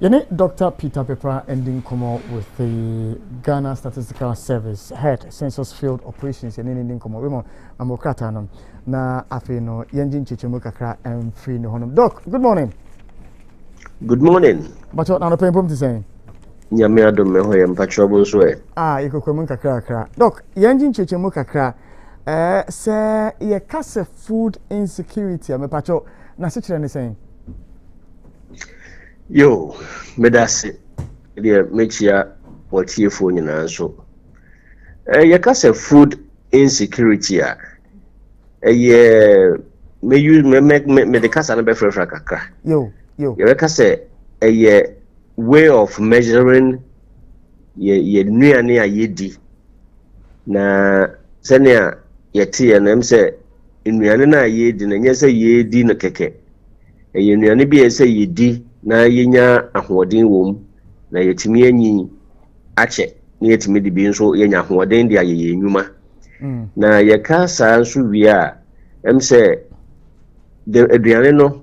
Yene Dr. Peter Pepper ending come out with the Ghana Statistical Service head census field operations and ending come out. We mo amokrata no na afi no yenjin chichemu kakra free no honum. Doc, good morning. Good morning. But what na pempom to say? Nyame adom me ho yem patrol so e. Ikokwemu kakra. Doc, yenjin chichemu kakra say ye kase food insecurity me patrol na se kire ne saying. Yo, medase. Dia mechia watiefo nyina so. Yɛka food insecurity a me use me de kasa na be frefra kakra. Yo. Yɛka sɛ way of measuring ye nuane a yedi. Na sɛnea yɛte ya na sɛ nuane na yedi na nyɛ sɛ yedi no kɛkɛ. Nuane bi sɛ yedi na yenya ahoɔden wom na yɛtumi anyi akyɛ na yɛtumi de bi nso yenya ahoɔden de ayɛ enwuma na yɛka saa nso wie a sɛ de aduane no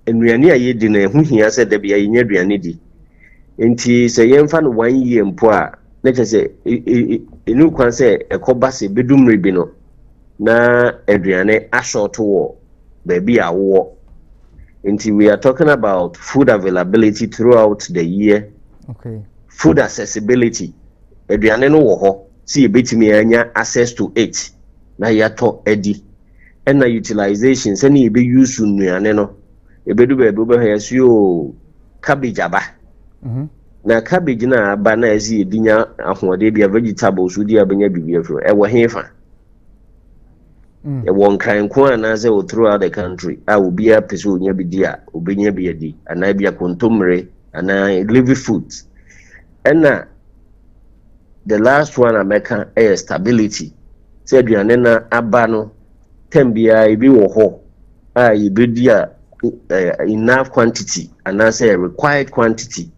anuane a yɛdi na ɛho hia sɛ da bia yenya aduane di nti sɛ yɛmfa no 1 year mpo a na kyerɛ sɛ enu kwan sɛ ɛkɔba sɛ bedumre bi no na aduane ashort wɔ baabi a wɔ. Until we are talking about food availability throughout the year. Okay. Food accessibility. Eduane no wo ho, si ebetimi anya access to it. Na yato edi. And na utilization se ni ebe use nuane no. Ebedu be do be yesu cabbage aba. Na cabbage na aba na ezi edinya ahode bia vegetables udi abenya bibia fro. E wo hefa. One kind kwanaze will throughout the country. I will be a person nya bidia, ubenya biadi, and I be a contumere, and I live food. And the last one I make a stability. Said you nena abano, tembia ibi woho, ibidia enough quantity, and I say required quantity.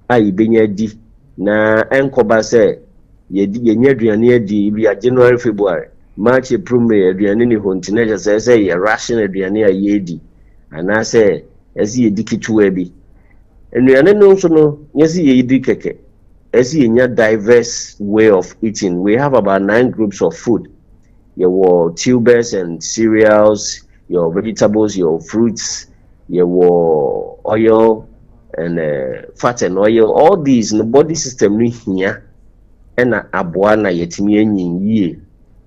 Ibenya di na enkoba say ye nyadriane di bi a January February. March April May aduane ni ho ntinege sɛ yɛ ration aduane a yɛdi ana sɛ ɛsi yɛdi kitwa bi aduane no nso no yɛsi yɛdi kɛkɛ ɛsi yɛnya diverse way of eating. We have about 9 groups of food. Your tubers and cereals, your vegetables, your fruits, your oil and fat and oil. All these in the body system ni here ɛna aboa na yɛtimi anyin yie.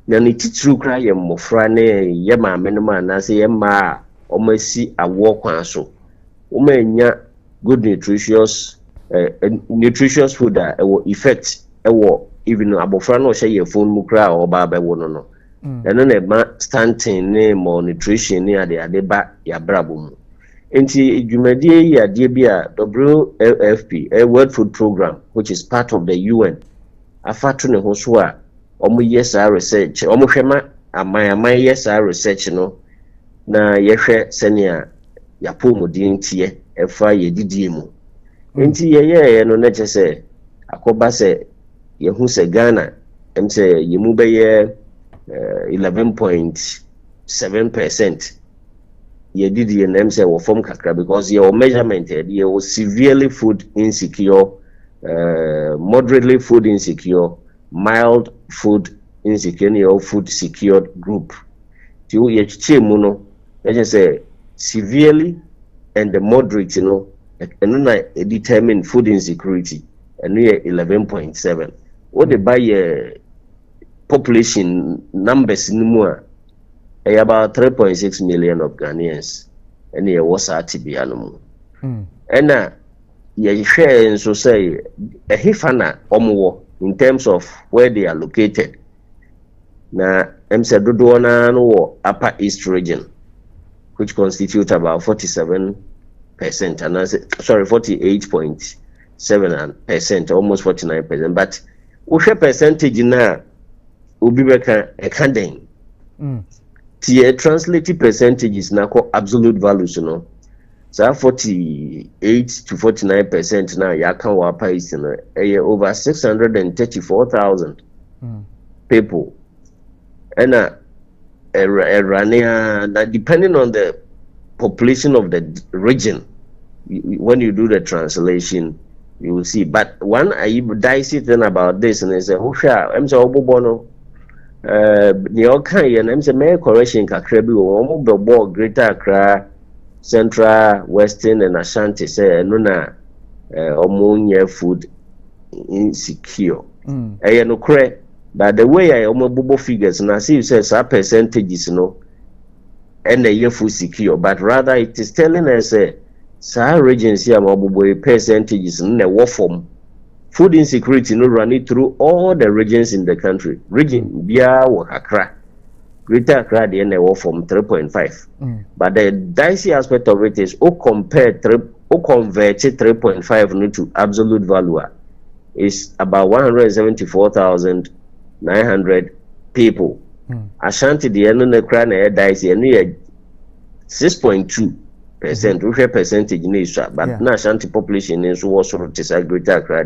Na ne titru kra ye mmofra ne ye maame no ma na se ye ma omasi awo kwan so omanya good nutritious food that will effect even abofra no hye ye phone mu kra oba ba wo no eno na ma stunting ne malnutrition ne ade ba ya brabo mu enti edwumadie yi ade bi a WFP a World Food Program, which is part of the UN, afato ne ho so a yes our research hwema amai yes our research no na yehwe senia yapomodin tie efa yedidie mu enti ye no na chese akoba se yehu se Ghana se yemu be 11.7% yedidie na se wo form kakra because your measurement ye was severely food insecure, moderately food insecure, mild food insecurity or food secured group. To no, let's say severely and the moderate, and then I determine food insecurity, and we are 11.7. What they buy population numbers in more about 3.6 million of Ghanaians, and here was at the animal. And you share and so say a hifana omo in terms of where they are located. Na dodo na no upper east region, which constitute about 47%, and 48.7%, almost 49%. But what percentage na ubi beka ekanden? The translated percentages na ko absolute values, you know. So 48 to 49% now yakan wapa is over 634,000 people. And depending on the population of the region, when you do the translation, you will see. But one dicey thing about this and is a I'm so bono the okay and I'm say correction kakra bi wo mo be Greater Accra, Central, Western and Ashanti say no na omo food insecure. No correct. But the way I omo figures na see you say some percentages no and the food secure, but rather it is telling us some regions here omo percentages in the war form. Food insecurity no run it through all the regions in the country. Region Bia or Accra, Greater Accra, the end war from 3.5. But the dicey aspect of it is convert 3.5 into absolute value is about 174,900 people. Ashanti the end of the crown dicey and 6.2%. Percentage in Israel, but na Ashanti population is also to Greater Accra,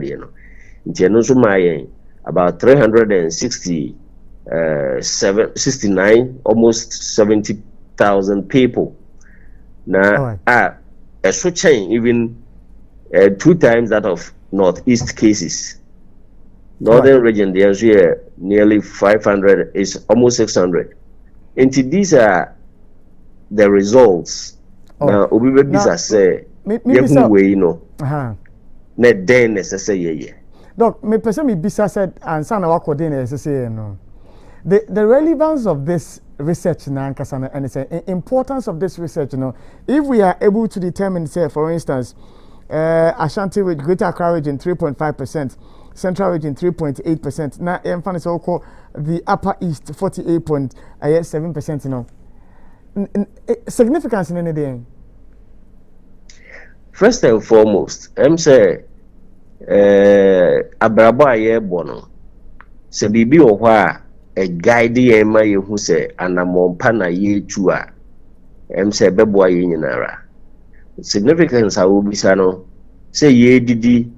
about 369, almost 70,000 people. Now, a switching even 2 times that of northeast cases. Northern region, the answer nearly 500 is almost 600. And these are the results. Now, we will be say, you know, net den necessary. Doc, me person me bisa said and son of according necessary no. The relevance of this research na nkasa and it's importance of this research, you know, if we are able to determine, say, for instance, Ashanti with Greater Accra region 3.5%, Central region 3.8%, now emphasis also the Upper East 48.7%, you know. Significance in anything? First and foremost, I'm say abrabo aye bono se bibi o hwa a guide ye ma ye hu se anamompa na ye tu a I'm say bebo aye nyinara. Significance a obisa no say ye didi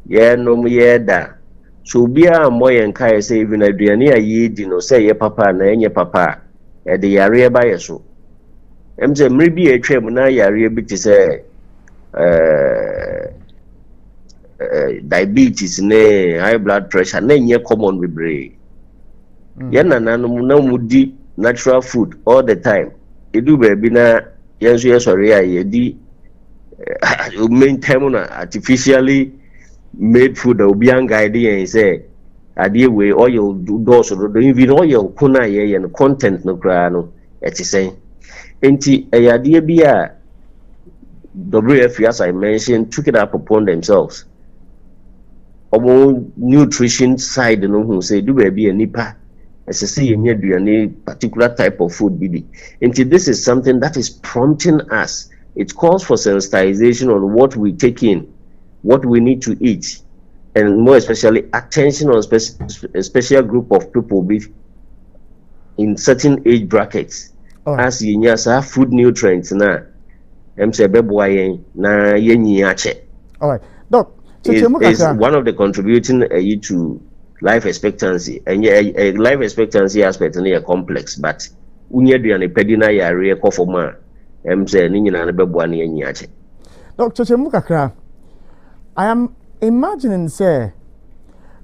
ye nom ye da so bia moye nkai say even aduane a ye di no say ye papa na enye papa e de yare ba ye so. I'm say mribi e twem na yare bi ti say diabetes ne high blood pressure na nye common bebre. Yana na mudi natural food all the time. Edu baby na yenso yesori a yedi main time na artificially made food that will be guided and say adie we oil do so do even oil kuna ye and content no kra no eti say enti ayade bia WF, as I mentioned, took it up upon themselves. Nutrition side, who say, do be a nipa, as I say, any particular type of food, BD. And this is something that is prompting us. It calls for sensitization on what we take in, what we need to eat, and more especially attention on a special group of people in certain age brackets. As you know, food nutrients now. All right, Doc, is one of the contributing to life expectancy, and a life expectancy aspect is a complex, but unya duane pedina ya re kofoma say ni nyina na bebo na yanyi ache. Doc, Kakra, I am imagining say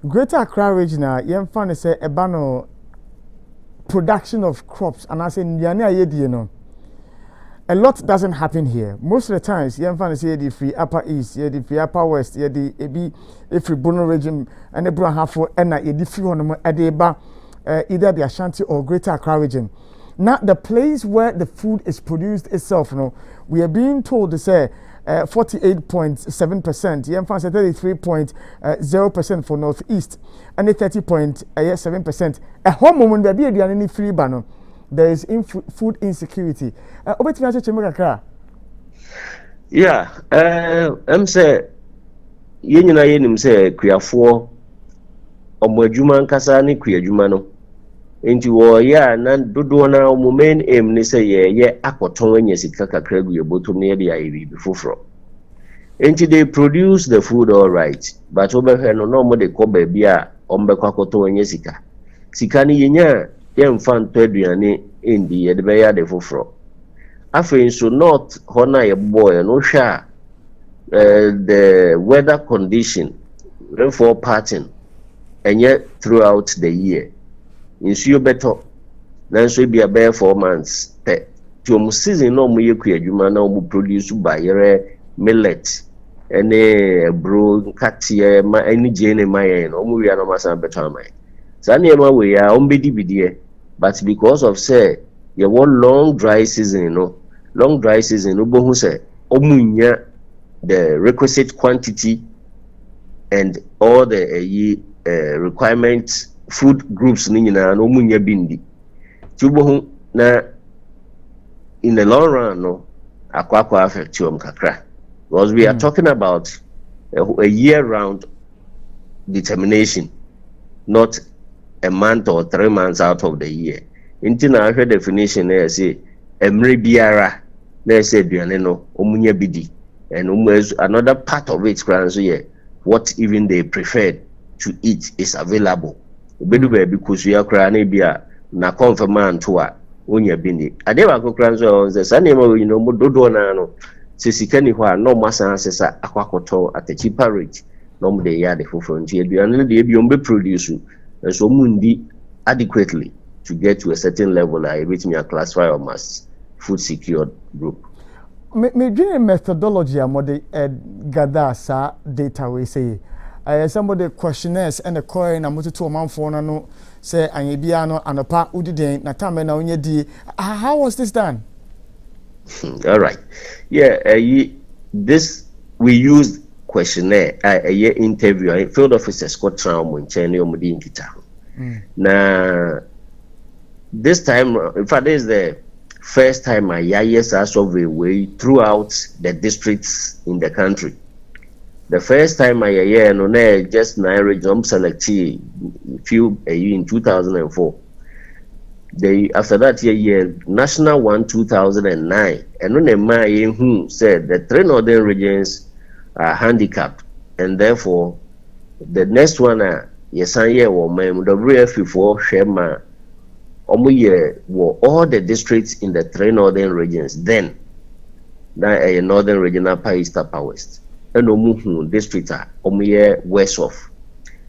Greater Accra region yemfa say ebano production of crops and I say nyane ayedie no. A lot doesn't happen here. Most of the times, you find the free Upper East, the free Upper West, the free Bono region, and the Brahafo, and the free one Adeba, either the Ashanti or Greater Accra region. Now, the place where the food is produced itself, you know, we are being told to say 48.7%, you find 33.0% for Northeast, and the 30.7%. A home moment, there be any free banner. There is food insecurity. Yeah, I'm say yenyina yenim say kuafo omwadwuma nkasa ne kuadwuma no enti wo ya na dodo na omo main aim ne say ye akoton anya sika kakra gu yebotum ne ye dia ibi foforo enti they produce the food all right but obehwe no no mo de ko ba bia ombekwa akoton anya sika ne yenya yemfa nto aduane indi ye de be ya de foforo afen so not hona ye boy no hwa the weather condition, rainfall pattern, and yet throughout the year. Nsuo beto, nanso be a bare 4 months. To season no mu yeku adwuma na mu produce bayere millet ene bro katie ma eni jene maye no mu wi na masa beto amai. Sa na ma we ya ombedi bidie, but because of say you want long dry season long dry season obohu say omunya the requisite quantity and all the requirements food groups ni nyina no munya bindi tubohu na in the long run akwa affect you kakra, because we are talking about a year round determination, not a month or 3 months out of the year. Into na definition na say emre biara na say aduane no omunya bidi, and another part of it so yeah, what even they preferred to eat is available. Bedu baby kusuya kra na bia na confirm anto onya bindi ade wa kokran so say sanema we mo dodo na no se sika ni ho a no masan asesa akwakoto at a cheaper rate no mo de ya de foforo nti aduane no de bi on be produce so mundi adequately to get to a certain level which me classify or must food secured group. Me dream methodology amode gather sa data we say somebody questionnaires and a coin na moto to man for no say anyebia no anopa udiden na time na onye di. How was this done? All right, yeah, this we used questionnaire a year interview field officers got trauma in China omudi nkita. Now this time, in fact, this is the first time I yes I survey way throughout the districts in the country. The first time I hear no just 9 regions selected few in 2004. After that year national one 2009, and when who said the 3 northern regions are handicapped, and therefore the next one yes I hear WFP for Shema all the districts in the 3 northern regions then that a northern regional upper east upper west. And district west off.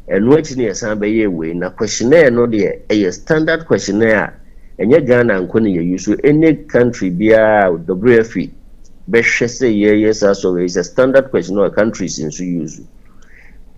And what in a way na questionnaire no there a standard questionnaire and your Ghana and Kony use any country be a WFP best say yes so is a standard questionnaire countries in so use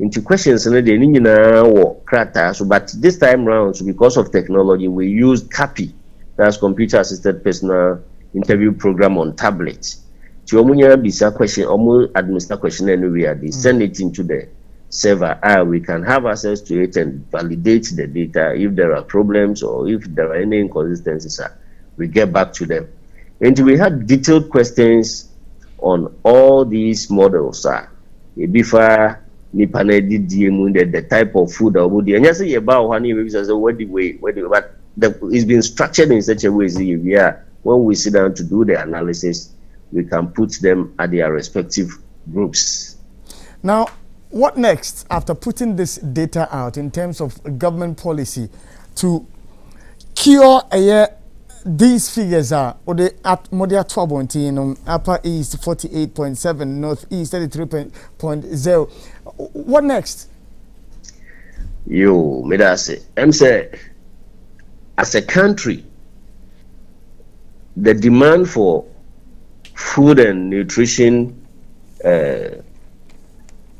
into questions and the so but this time round so because of technology we used CAPI, that's computer assisted personal interview program on tablets. Omunya bisa question almost administer question anywhere they send it into the server we can have access to it and validate the data. If there are problems or if there are any inconsistencies we get back to them. And we had detailed questions on all these models before the type of food and just say about but it's been structured in such a way when we sit down to do the analysis we can put them at their respective groups. Now, what next after putting this data out in terms of government policy to cure these figures are or the at Modia 12 upper east 48.7, northeast 33.0. What next? Yo, me that say, I'm say as a country, the demand for food and nutrition,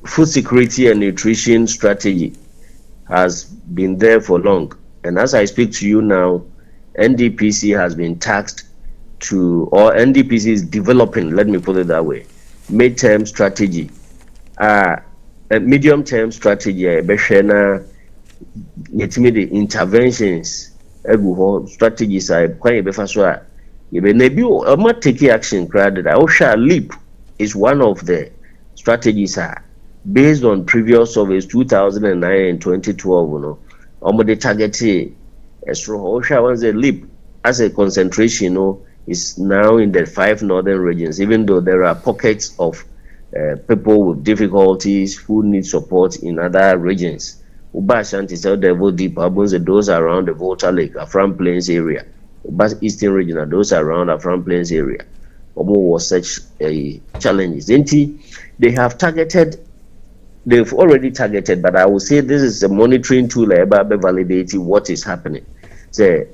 food security and nutrition strategy has been there for long. And as I speak to you now, NDPC has been tasked to, or NDPC is developing, let me put it that way, mid-term strategy, a medium-term strategy, the interventions, strategies are quite better. Taking action crowded. OSHA LEAP is one of the strategies based on previous surveys 2009 and 2012. The target OSHA was a LEAP as a concentration is now in the 5 northern regions, even though there are pockets of people with difficulties who need support in other regions. Ubashanti is Devil Deep, those around the Volta Lake, Afram Plains area. But Eastern region, those around Afram Plains area. was such challenges. They have targeted. They've already targeted, but I will say this is a monitoring tool about validating what is happening. So,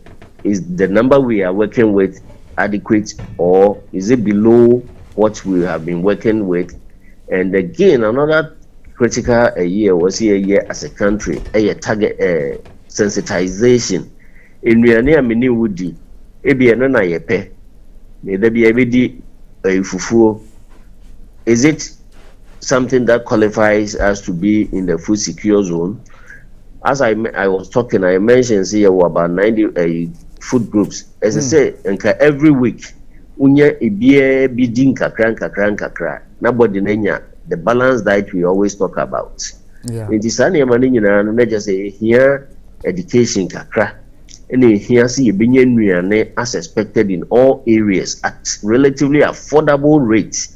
is the number we are working with adequate, or is it below what we have been working with? And again, another critical year was here as a country, a target sensitization. In Riania Mini Woody, Ebiana Yepe, there be a bidi fufu. Is it something that qualifies us to be in the food secure zone? As I was talking, I mentioned here about 90 food groups. As I say, every week, unya ibie bidin kakra. Nobody nenya the balanced diet we always talk about. Yeah. In this na just say here education kakra. And here see binye as expected in all areas at relatively affordable rates.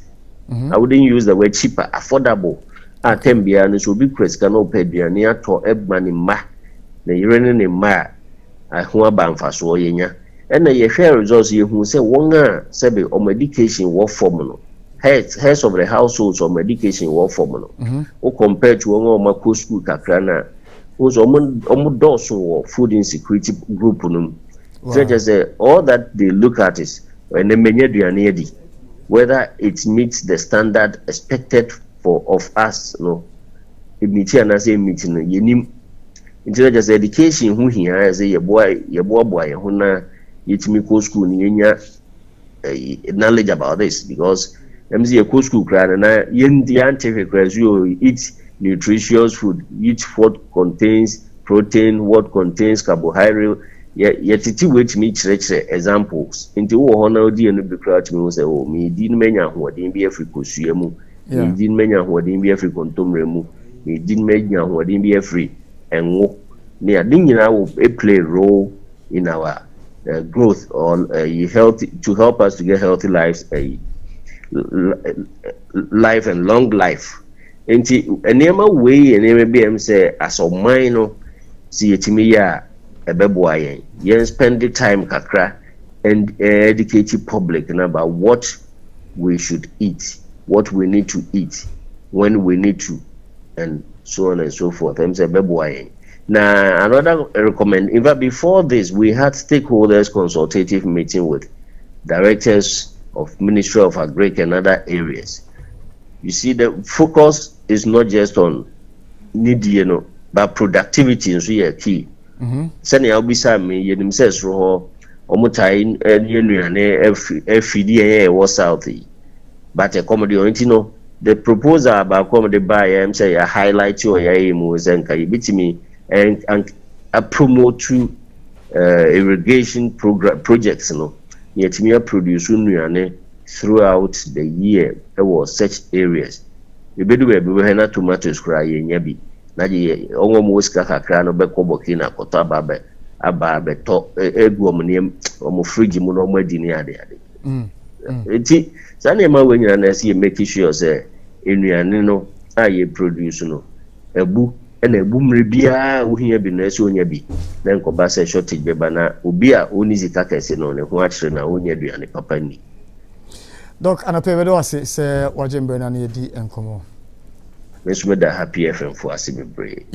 I wouldn't use the word cheaper, affordable. At Tembia, and so be Crescano Pedia to Ebman ma, the urine in ma, I who banfa so yenya. And the share results you who say wonga sebe or medication war formula. Heads of the households or medication war formula. Or compared to one of my school kakrana, who's almost or food insecurity group. So just say all that they look at is when the menu whether it meets the standard expected of us, no. It meets and I say meeting yenim. Instead just education who here I say your boy who na yetimi go school niya knowledge about this, because MC a go school crowd and the anti you eat nutritious food, eat what contains protein, what contains carbohydrate. Yet it which me examples into honor and be crouch me say, oh, me didn't menya who didn't be a free cosuemu, me didn't menya who didn't be a free contum remu, me didn't menya who didn't be a free and walk near dinging will play a role in our growth or healthy to help us to get healthy lives, life and long life. And a name way and MBM say as of mine, see it me ya. Yen spend the time kakra and educate the public about what we should eat, what we need to eat, when we need to, and so on and so forth. Now another recommend. In fact, before this, we had stakeholders consultative meeting with directors of Ministry of Agric and other areas. You see, the focus is not just on need, but productivity is really key. Sani albisa me yenim says ro omutai enuane FDA was south, but a comedy on the proposal about comedy by say a highlight your aim zenka bitimi and a promote to irrigation projects yet me produce nuane throughout the year. There was such areas we be do tomatoes cry yabi naji almost kakra no be kobokina kota ababe to egu omnem omo fridge mu no madi ni ade eti sane ma wenya na see make sure say enuane no aye produce no ebu na ebu mre bia wo hia bi na se onya bi na nkoba se shortage be bana obi a oni zika kese no ne ho akire na onya duane papa ni doc anapewe do ase se wajembe na na edi enkomo Let's make that happy FM for us to be brave.